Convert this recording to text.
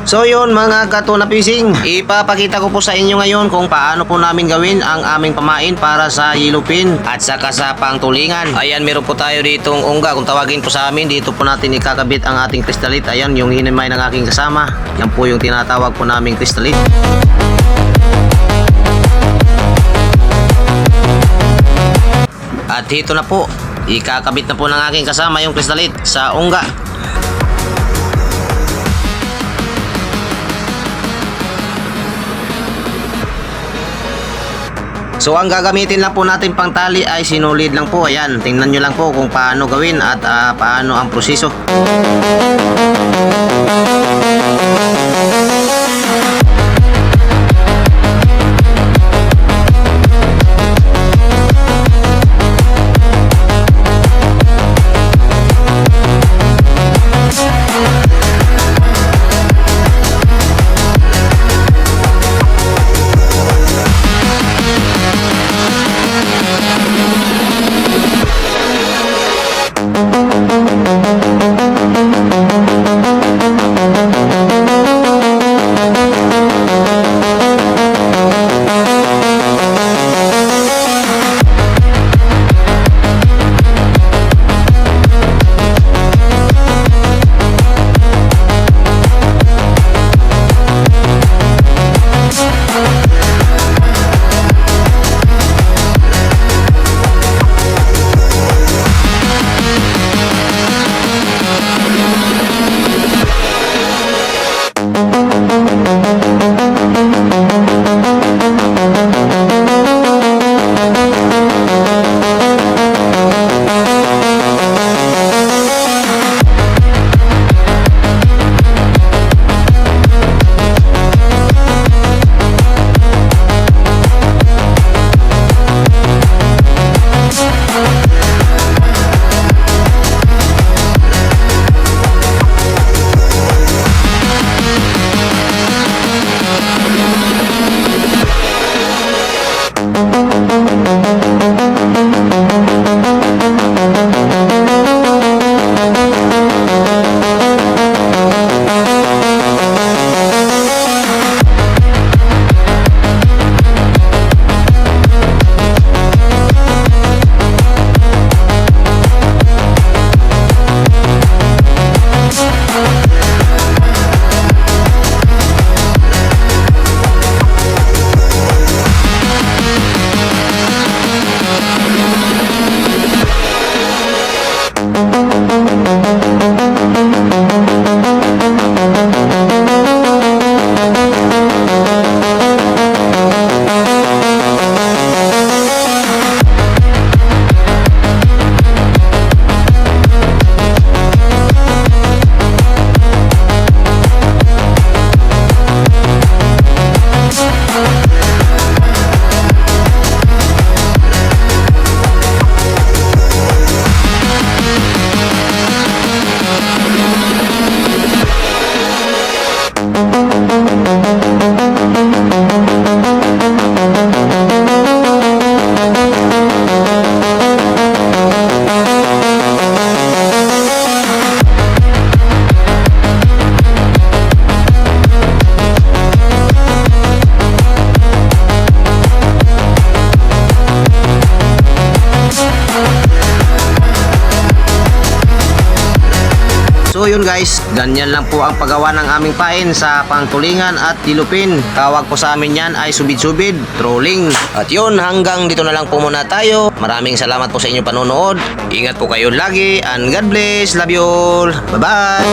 So yun mga katuna fishing, ipapakita ko po sa inyo ngayon kung paano po namin gawin ang aming pamain para sa yellow pin at saka sa pangtulingan. Ayan, meron po tayo ditong ungga kung tawagin po sa amin. Dito po natin ikakabit ang ating kristalit. Ayan yung hinimay ng aking kasama. Yan po yung tinatawag po naming kristalit. At dito na po, ikakabit na po ng aking kasama yung kristalit sa ungga. So ang gagamitin lang po natin pang tali ay sinulid lang po. Ayan, tingnan nyo lang po kung paano gawin at paano ang proseso. So yun guys, ganyan lang po ang paggawa ng aming pain sa pangtulingan at dilupin. Tawag po sa amin yan ay subid-subid, trolling. At yun, hanggang dito na lang po muna tayo. Maraming salamat po sa inyong panonood. Ingat po kayo lagi and God bless. Love you all. Bye-bye.